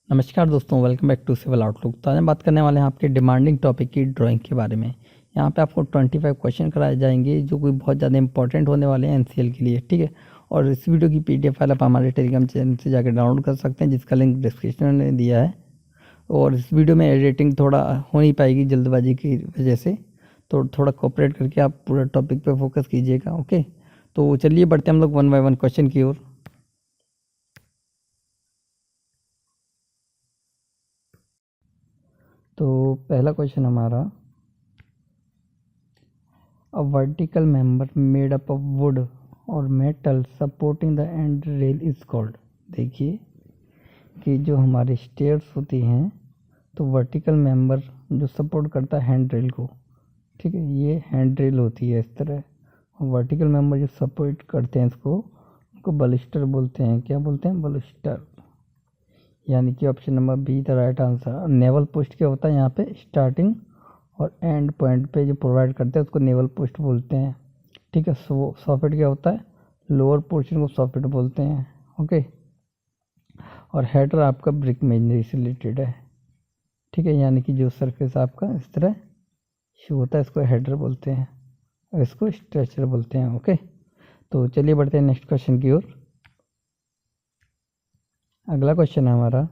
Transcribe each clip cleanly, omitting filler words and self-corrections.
नमस्कार दोस्तों, welcome back to civil outlook. तो आज हम बात करने वाले हैं आपके डिमांडिंग टॉपिक की ड्राइंग के बारे में। यहाँ पे आपको 25 क्वेश्चन कराए जाएंगे जो कोई बहुत ज़्यादा इंपॉर्टेंट होने वाले हैं एनसीएल के लिए, ठीक है। और इस वीडियो की पीडीएफ फाइल आप हमारे टेलीग्राम चैनल से जाकर डाउनलोड कर सकते हैं, जिसका लिंक डिस्क्रिप्शन में दिया है। और इस वीडियो में एडिटिंग थोड़ा हो नहीं पाएगी जल्दबाजी की वजह से, तो थोड़ा कोऑपरेट करके आप पूरा टॉपिक पे फोकस कीजिएगा, ओके। तो चलिए बढ़ते हैं हम लोग 1 बाय 1 क्वेश्चन की ओर। तो पहला क्वेश्चन हमारा, A vertical member made up of wood or metal supporting the end rail is called। देखिए कि जो हमारी स्टेयर्स होती हैं, तो वर्टिकल मेंबर जो सपोर्ट करता है हैंड रेल को, ठीक है, ये हैंड रेल होती है इस तरह। और वर्टिकल मेंबर जो सपोर्ट करते हैं इसको, उनको बलिस्टर बोलते हैं। क्या बोलते हैं? बलिस्टर। यानी कि option number B the right answer. Naval post क्या होता है यहाँ पे? स्टार्टिंग और एंड पॉइंट पे जो प्रोवाइड करते हैं उसको नेवल पोस्ट बोलते हैं, ठीक है। सॉफिट क्या होता है? लोअर पोर्शन को सॉफिट बोलते हैं, ओके। और हेडर आपका ब्रिक मेजनरी से रिलेटेड है, ठीक है। यानी कि जो सरफेस आपका इस तरह शो होता है इसको हेडर बोलते हैं और इसको स्ट्रेचर बोलते हैं, ओके। तो चलिए बढ़ते हैं नेक्स्ट क्वेश्चन की ओर। अगला क्वेश्चन है हमारा,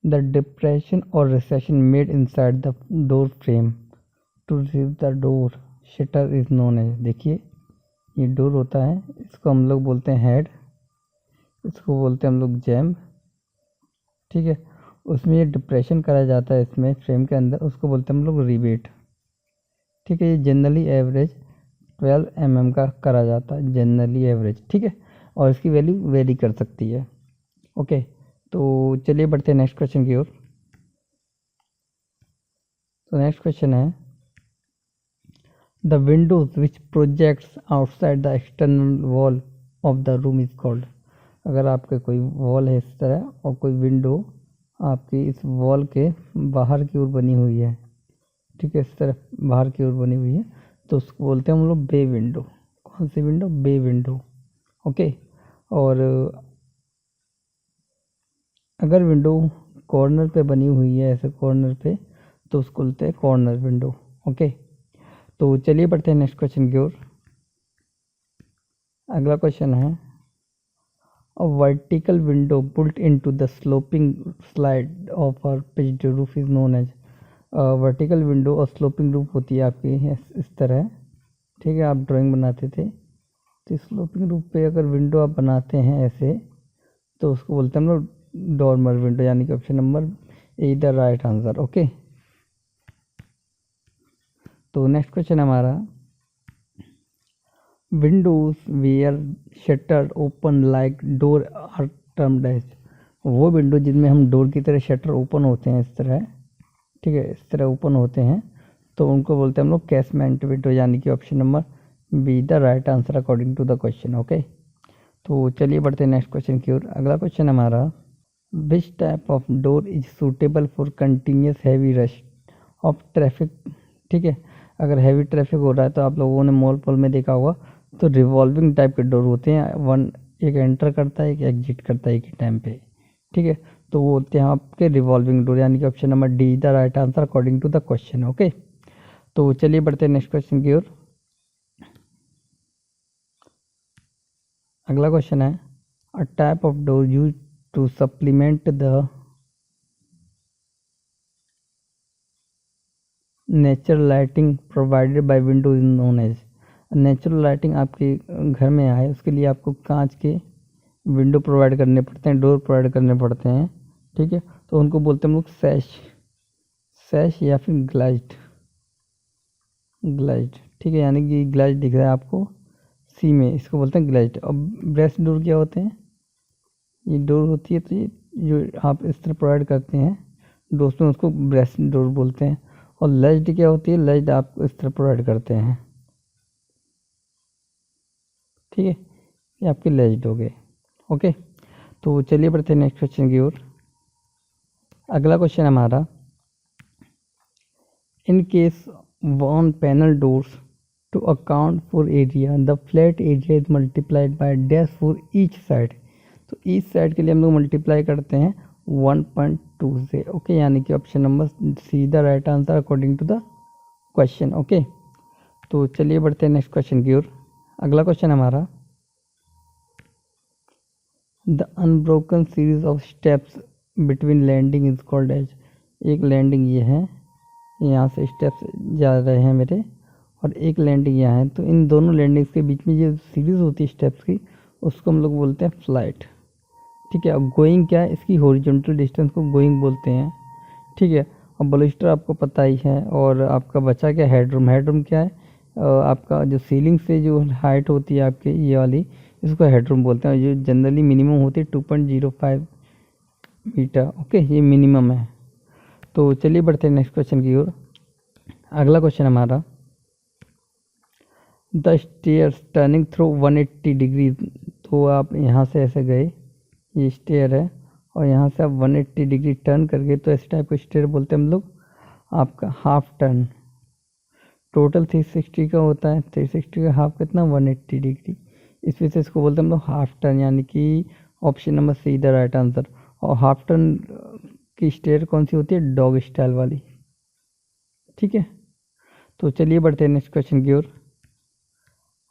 The depression or recession made inside the door frame to receive the door shutter is known as। देखिए ये डोर होता है, इसको हम लोग बोलते हैं हेड, इसको बोलते हैं हम लोग जैम, ठीक है। उसमें ये डिप्रेशन करा जाता है इसमें फ्रेम के अंदर, उसको बोलते हैं हम लोग रिवेट, ठीक है। ये जनरली एवरेज 12 mm का करा जाता है, जनरली एवरेज, ठीक है। और इसकी वैल्यू वेरी कर सकती है, ओके। तो चलिए बढ़ते हैं नेक्स्ट क्वेश्चन की ओर। तो नेक्स्ट क्वेश्चन है, the Windows which projects outside the external wall of the room is called. अगर आपके कोई वॉल है इस तरह और कोई विंडो आपकी इस वॉल के बाहर की ओर बनी हुई है, ठीक है, इस तरह बाहर की ओर बनी हुई है, तो उसको बोलते हैं हम लोग बे विंडो। कौन सी विंडो? Bay window, okay. और अगर विंडो कॉर्नर पे बनी हुई है, ऐसे कॉर्नर पे, तो उसको बोलते हैं कॉर्नर विंडो, ओके। तो चलिए बढ़ते हैं नेक्स्ट क्वेश्चन की ओर। अगला क्वेश्चन है, a vertical window built into the sloping slide of our pitched roof is known as. Vertical window और स्लोपिंग रूफ होती है आपकी इस तरह, ठीक है। आप ड्राइंग बनाते थे तो स्लोपिंग रूफ पे अगर विंडो आप बनाते हैं ऐसे, तो उसको बोलते हैं हम लोग डॉर्मर विंडो, यानी कि option number A the right answer, okay. तो नेक्स्ट क्वेश्चन हमारा, windows where shutter open like door are termed as. वो विंडो जिनमें हम डोर की तरह शटर ओपन होते हैं इस तरह, ठीक है, इस तरह ओपन होते हैं, तो उनको बोलते हैं हम लोग कैसमेंट विंडो, यानी कि option number B the right answer according to the question, okay. तो चलिए बढ़ते हैं नेक्स्ट क्वेश्चन की ओर। अगला क्वेश्चन हमारा, which type of door is suitable for continuous heavy rush of traffic, ठीक है। अगर हैवी ट्रैफिक हो रहा है तो आप लोगों ने मॉल पॉल में देखा होगा, तो रिवॉल्विंग टाइप के डोर होते हैं, वन एक एंटर करता है एक एग्जिट करता है एक ही टाइम पे, ठीक है। तो वो होते हैं आपके रिवॉल्विंग डोर, यानी कि option number D the right answer according to the question, okay. तो चलिए बढ़ते हैं नेक्स्ट क्वेश्चन की ओर। अगला क्वेश्चन है, a type of door use to supplement the natural lighting provided by window is known as. Natural lighting आपके घर में आए उसके लिए आपको कांच के विंडो प्रोवाइड करने पड़ते हैं, डोर प्रोवाइड करने पड़ते हैं, ठीक है। तो उनको बोलते हैं हम लोग सैश, सैश या फिर ग्लाइज्ड, ग्लाइज्ड, ठीक है। यानी कि ग्लाइज्ड दिख रहा है आपको सी में, इसको बोलते हैं ग्लाइज्ड। और ब्रेस्ट डोर क्या होते हैं? ये डोर होती है, तो ये जो आप इस तरह प्रोवाइड करते हैं दोस्तों, उसको ब्रेस्ट डोर बोलते हैं। और लैज्ड क्या होती है? लैज्ड आप इस तरह प्रोवाइड करते हैं, ठीक है, ये आपके लैज्ड हो गए, ओके। तो चलिए बढ़ते हैं नेक्स्ट क्वेश्चन की ओर। अगला क्वेश्चन हमारा, in case one panel doors to account for area the flat area is multiplied by dash for each side. तो ईच साइड के लिए हम लोग मल्टीप्लाई करते हैं 1.2 से। ओके, यानी कि option number C the right answer according to the question. Okay, तो चलिए बढ़ते हैं नेक्स्ट क्वेश्चन की ओर। अगला क्वेश्चन हमारा, the unbroken series of steps between landing is called as. एक लैंडिंग ये है, यहाँ से स्टेप्स जा रहे हैं मेरे, और एक लैंडिंग यहाँ है, तो इन दोनों लैंडिंग्स के बीच में जो सीरीज होती है स्टेप्स की, उसको हम लोग बोलते हैं फ्लाइट। ठीक है, अब गोइंग क्या है, इसकी हॉरिजॉन्टल डिस्टेंस को गोइंग बोलते हैं। ठीक है, अब बलिस्टर आपको पता ही है, और आपका बचा क्या, हेडरूम। हेडरूम क्या है, आपका जो सीलिंग से जो हाइट होती है आपके ये वाली, इसको हेडरूम बोलते हैं। जो जनरली मिनिमम होती है 2.05 मीटर। ओके, ये मिनिमम है। तो चलिए बढ़ते हैं नेक्स्ट क्वेश्चन की ओर। अगला क्वेश्चन हमारा, the stairs turning through 180 degree. तो आप यहाँ से ऐसे गए, ये स्टेयर है, और यहाँ से आप 180 डिग्री टर्न करके, तो इस टाइप का स्टेयर बोलते हैं हम लोग आपका हाफ टर्न। टोटल 360 का होता है, 360 का हाफ कितना, 180 डिग्री। इस वजह से इसको बोलते हैं हम लोग हाफ टर्न, यानी कि option number C the right answer. और हाफ टर्न की स्टेयर कौन सी होती है, डॉग स्टाइल वाली। ठीक है, तो चलिए बढ़ते हैं नेक्स्ट क्वेश्चन की ओर।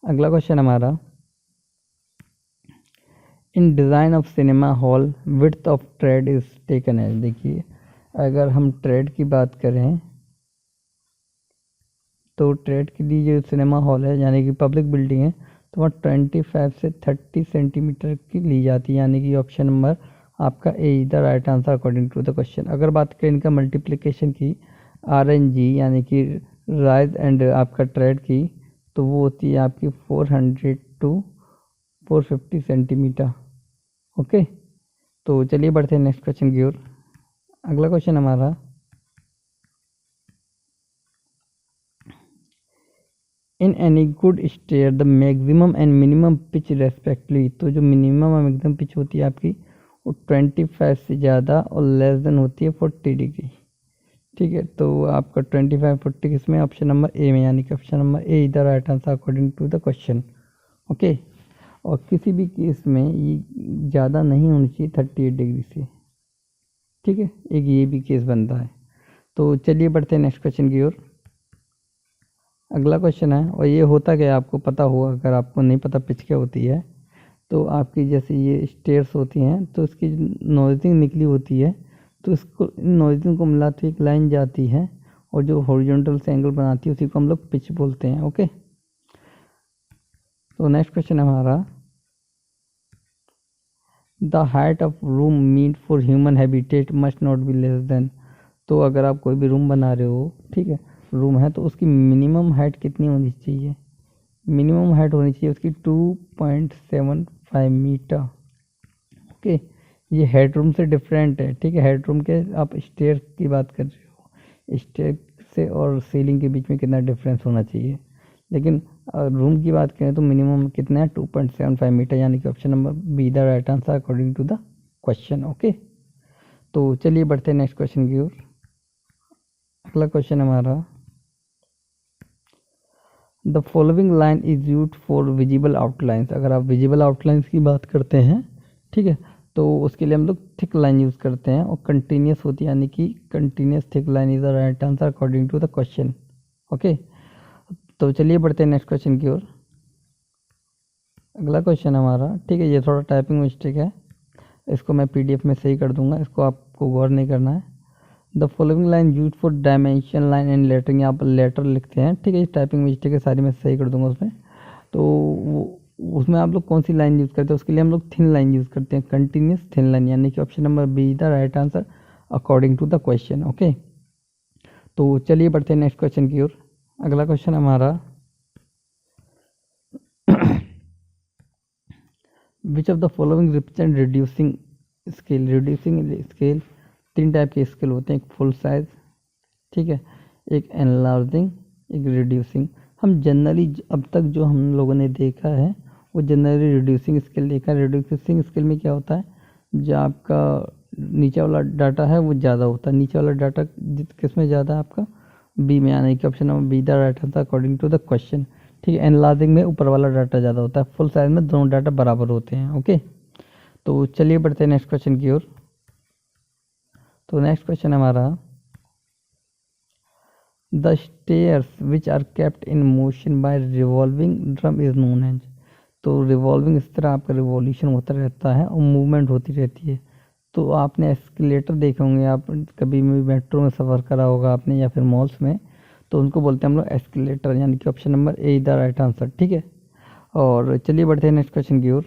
अगला क्वेश्चन हमारा, in design of cinema hall width of tread is taken as. देखिए, अगर हम ट्रेड की बात करें, तो ट्रेड के लिए जो सिनेमा हॉल है, यानी कि पब्लिक बिल्डिंग है, तो वहाँ 25 से 30 सेंटीमीटर की ली जाती है, यानी कि ऑप्शन नंबर आपका A the right answer according to the question. अगर बात करें इनका मल्टीप्लिकेशन की, RNG यानी कि राइज एंड आपका ट्रेड की, तो वो होती है आपकी 400 to 450 सेंटीमीटर। ओके, तो चलिए बढ़ते हैं नेक्स्ट क्वेश्चन की ओर। अगला क्वेश्चन हमारा, in any good stair the maximum and minimum pitch respectively. तो जो मिनिमम और मैक्सिमम पिच होती है आपकी, वो 25 से ज़्यादा और लेस देन होती है 40 डिग्री। ठीक है, तो आपका 25 40 किसमें, ऑप्शन नंबर ए में, यानी कि option number A is the right answer according to the question. Okay, और किसी भी केस में ये ज़्यादा नहीं होनी चाहिए 38 डिग्री से। ठीक है, एक ये भी केस बनता है। तो चलिए बढ़ते हैं नेक्स्ट क्वेश्चन की ओर। अगला क्वेश्चन है, और ये होता क्या है आपको पता होगा, अगर आपको नहीं पता पिच क्या होती है, तो आपकी जैसे ये स्टेयर्स होती हैं, तो इसकी नोजिंग निकली होती है, तो इसको नोजिंग को मिलाते एक लाइन जाती है, और जो हॉरिजॉन्टल से एंगल बनाती है उसी को हम लोग पिच बोलते हैं। ओके, तो नेक्स्ट क्वेश्चन हमारा, the height of room meet for human habitat must not be less than. तो अगर आप कोई भी रूम बना रहे हो, ठीक है, रूम है, तो उसकी मिनिमम हाइट कितनी होनी चाहिए, मिनिमम हाइट होनी चाहिए उसकी 2.75 मीटर। ओके, ये हेडरूम से डिफरेंट है। ठीक है, हेडरूम के आप स्टेयर की बात कर रहे हो, स्टेयर से और सीलिंग के बीच में कितना डिफरेंस होना चाहिए, लेकिन रूम की बात करें तो मिनिमम कितना है, 2.75 मीटर, यानी कि option number B the right answer according to the question. Okay, तो चलिए बढ़ते हैं नेक्स्ट क्वेश्चन की ओर। अगला क्वेश्चन हमारा, the following line is use for visible outlines. अगर आप विजिबल आउटलाइंस की बात करते हैं, ठीक है, तो उसके लिए हम लोग थिक लाइन यूज़ करते हैं, और कंटिन्यूस होती है, यानी कि continuous thick line is the right answer according to the question. Okay, तो चलिए बढ़ते हैं नेक्स्ट क्वेश्चन की ओर। अगला क्वेश्चन हमारा, ठीक है, ये थोड़ा टाइपिंग मिस्टेक है, इसको मैं PDF में सही कर दूंगा, इसको आपको गौर नहीं करना है। The following line use for dimension line and lettering, यहाँ पर लेटर लिखते हैं। ठीक है, ये टाइपिंग मिस्टेक है, सारी मैं सही कर दूंगा उसमें। तो उसमें आप लोग कौन सी लाइन यूज़ करते हैं, उसके लिए हम लोग थिन लाइन यूज़ करते हैं, कंटिन्यूस थिन लाइन, यानी कि option number B the right answer according to the question. Okay, तो चलिए बढ़ते हैं नेक्स्ट क्वेश्चन की ओर। अगला क्वेश्चन हमारा, which of the following represent reducing scale. Reducing scale 3 type के स्केल होते हैं, एक फुल साइज, ठीक है, एक एनलार्जिंग, एक रिड्यूसिंग। हम जनरली अब तक जो हम लोगों ने देखा है, वो जनरली रिड्यूसिंग स्केल देखा है। रिड्यूसिंग स्केल में क्या होता है, जो आपका नीचे वाला डाटा है वो ज़्यादा होता है, नीचे वाला डाटा किस में ज़्यादा है, आपका बी में, यानी कि option number B the right answer according to the question. ठीक है, एनलार्जिंग में ऊपर वाला डाटा ज़्यादा होता है, फुल साइज में दोनों डाटा बराबर होते हैं। ओके, तो चलिए बढ़ते हैं नेक्स्ट क्वेश्चन की ओर। तो नेक्स्ट क्वेश्चन हमारा, the stairs which are kept in motion by revolving drum is known as. तो रिवॉल्विंग इस तरह आपका रिवॉल्यूशन होता रहता है और मूवमेंट होती रहती है। तो आपने एस्केलेटर देखे होंगे, आप कभी भी मेट्रो में सफ़र करा होगा आपने या फिर मॉल्स में, तो उनको बोलते हैं हम लोग एस्केलेटर, यानी कि option number A the right answer. ठीक है, और चलिए बढ़ते हैं नेक्स्ट क्वेश्चन की ओर।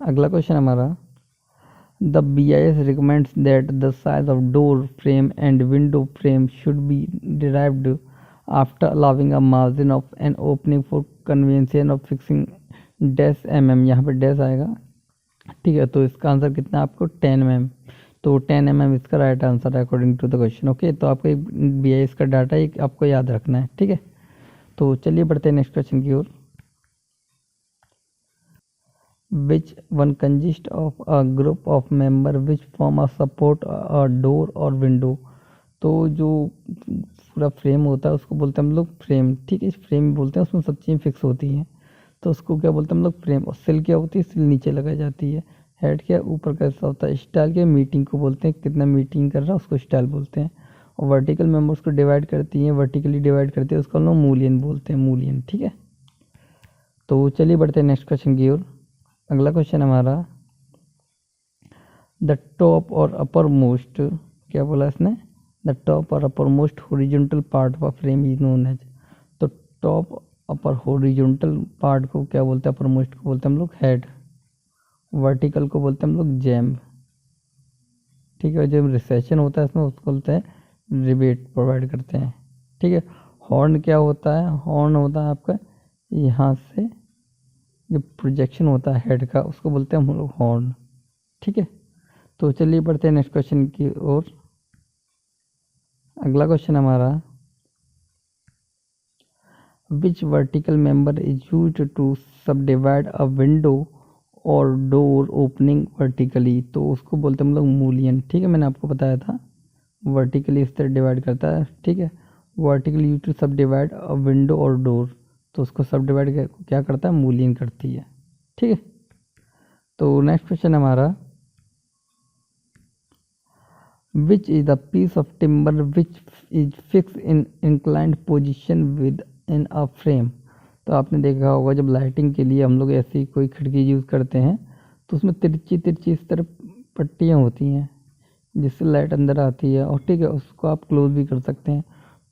अगला क्वेश्चन हमारा, the BIS recommends that the size of door frame and window frame should be derived after allowing a margin of an opening for convenience of fixing dash mm। यहाँ पे dash आएगा, ठीक है। तो इसका आंसर कितना है आपको 10 mm। तो 10 mm इसका राइट आंसर है according to the question. Okay, तो आपको BIS का डाटा एक आपको याद रखना है, ठीक है। तो चलिए बढ़ते हैं नेक्स्ट क्वेश्चन की ओर। which one consists of a group of member which form a support a door or window। तो जो पूरा फ्रेम होता है उसको बोलते हैं हम लोग फ्रेम, ठीक है। इस फ्रेम बोलते हैं, उसमें सब चीज़ें फिक्स होती हैं, तो उसको क्या बोलते हैं हम लोग फ्रेम। और सिल क्या होती है, सिल नीचे लगाई जाती है। हेड क्या ऊपर कैसा होता है, स्टाइल क्या मीटिंग को बोलते हैं, कितना मीटिंग कर रहा है उसको स्टाइल बोलते हैं। और वर्टिकल मेंबर्स को डिवाइड करती हैं, वर्टिकली डिवाइड करती है, उसको हम लोग मूलियन बोलते हैं, मूलियन, ठीक है। तो चलिए बढ़ते हैं नेक्स्ट क्वेश्चन की ओर। अगला क्वेश्चन हमारा, द टॉप और अपर मोस्ट, क्या बोला इसने, द टॉप और upper most horizontal part of frame is known as. तो टॉप अपर हॉरिजॉन्टल पार्ट को क्या बोलते हैं, अपर मोस्ट को बोलते हैं हम लोग हेड, वर्टिकल को बोलते हैं हम लोग जैम, ठीक है। जब रिसेशन होता है इसमें उसको बोलते हैं रिबेट प्रोवाइड करते हैं, ठीक है। हॉर्न क्या होता है, हॉर्न होता है आपका यहाँ से जो प्रोजेक्शन होता है हेड का, उसको बोलते हैं हम लोग हॉर्न, ठीक है। तो चलिए बढ़ते हैं नेक्स्ट क्वेश्चन की ओर। अगला क्वेश्चन हमारा, which vertical member is used to subdivide a window और डोर ओपनिंग वर्टिकली। तो उसको बोलते हैं हम लोग मूलियन, ठीक है। मैंने आपको बताया था वर्टिकली इस तरह डिवाइड करता है, ठीक है। Vertically use to subdivide a window और डोर, तो उसको सब डिवाइड क्या करता है, मूलियन करती है, ठीक है। तो नेक्स्ट क्वेश्चन हमारा, which is the piece of timber which is fix in inclined position within a frame. तो आपने देखा होगा जब लाइटिंग के लिए हम लोग ऐसी कोई खिड़की यूज़ करते हैं तो उसमें तिरछी तिरछी इस तरह पट्टियाँ होती हैं जिससे लाइट अंदर आती है, और ठीक है उसको आप क्लोज भी कर सकते हैं,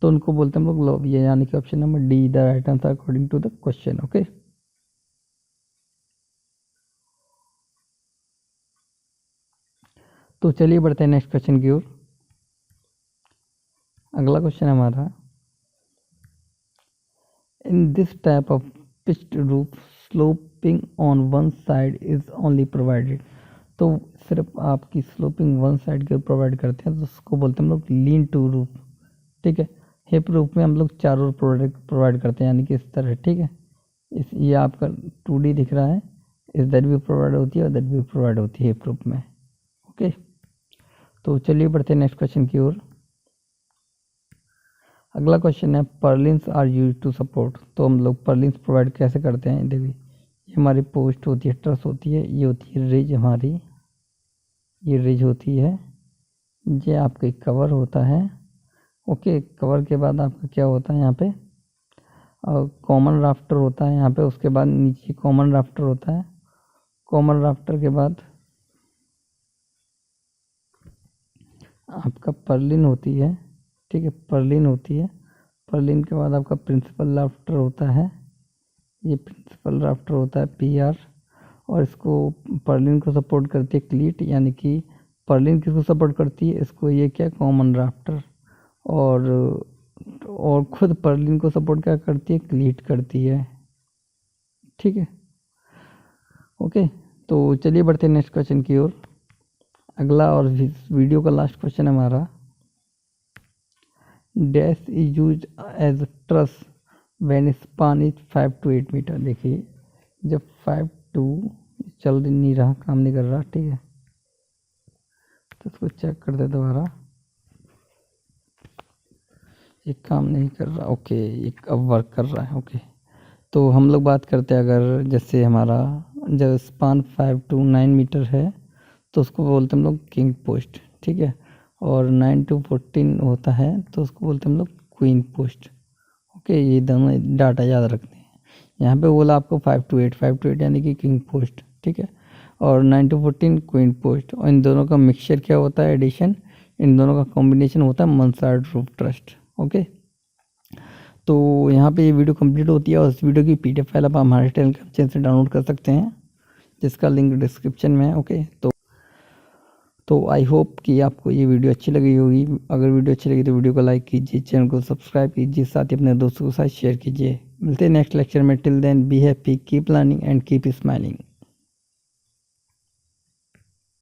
तो उनको बोलते हैं हम लोग लॉबिया, यानी कि option number D the right answer according to the question. Okay, तो चलिए बढ़ते हैं नेक्स्ट क्वेश्चन की ओर। अगला क्वेश्चन हमारा, in this type of pitched roof sloping on one side is only provided. तो सिर्फ आपकी स्लोपिंग वन साइड के प्रोवाइड करते हैं, तो उसको बोलते हैं हम लोग लीन टू रूफ, ठीक है। हिप रूफ में हम लोग चारों प्रोवाइड करते हैं, यानी कि इस तरह, ठीक है। इस ये आपका 2D दिख रहा है, इस दर भी प्रोवाइड होती है और दर भी प्रोवाइड होती है हिप रूफ में। ओके, तो चलिए बढ़ते हैं नेक्स्ट क्वेश्चन की ओर। अगला क्वेश्चन है, purlins are use to support. तो हम लोग पर्लिन्स प्रोवाइड कैसे करते हैं, देखिए ये हमारी पोस्ट होती है, ट्रस होती है, ये होती है रिज हमारी, ये रिज होती है, ये आपका कवर होता है। ओके, कवर के बाद आपका क्या होता है यहाँ पे, कॉमन राफ्टर होता है यहाँ पे, उसके बाद नीचे कॉमन राफ्टर होता है, कॉमन राफ्टर के बाद आपका पर्लिन होती है, ठीक है, पर्लिन होती है। पर्लिन के बाद आपका प्रिंसिपल राफ्टर होता है, ये प्रिंसिपल राफ्टर होता है PR, और इसको पर्लिन को सपोर्ट करती है क्लीट, यानी कि पर्लिन किसको सपोर्ट करती है, इसको, ये क्या, कॉमन राफ्टर, और खुद पर्लिन को सपोर्ट क्या करती है, क्लीट करती है, ठीक है। ओके, तो चलिए बढ़ते हैं नेक्स्ट क्वेश्चन की ओर। अगला और वीडियो का लास्ट क्वेश्चन हमारा, dash is use as truss when span is 5 to 8 metre. देखिए जब 5 to चल नहीं रहा, काम नहीं कर रहा, ठीक है, तो इसको चेक कर दे दोबारा, ये काम नहीं कर रहा। ओके, ये अब वर्क कर रहा है। ओके, तो हम लोग बात करते हैं अगर जैसे हमारा जब स्पान 5 to 9 मीटर है तो उसको बोलते हैं हम लोग किंग पोस्ट, ठीक है। और 9 to 14 होता है तो उसको बोलते हैं हम लोग क्वीन पोस्ट। ओके, ये दोनों डाटा याद रखते हैं। यहाँ पे बोला आपको 5 to 8 यानी कि किंग पोस्ट, ठीक है। और 9 to 14 क्वीन पोस्ट। और इन दोनों का मिक्सचर क्या होता है, एडिशन, इन दोनों का कॉम्बिनेशन होता है माnsard रूफ ट्रस्ट। ओके, तो यहाँ पे ये वीडियो कंप्लीट होती है और इस वीडियो की पीडीएफ फाइल आप हमारे टेलीग्राम चैनल से डाउनलोड कर सकते हैं, जिसका लिंक डिस्क्रिप्शन में है। ओके, तो आई होप कि आपको ये वीडियो अच्छी लगी होगी। अगर वीडियो अच्छी लगी तो वीडियो को लाइक कीजिए, चैनल को सब्सक्राइब कीजिए, साथ ही अपने दोस्तों के साथ शेयर कीजिए। मिलते हैं नेक्स्ट लेक्चर में। Till then be happy, keep learning and keep smiling.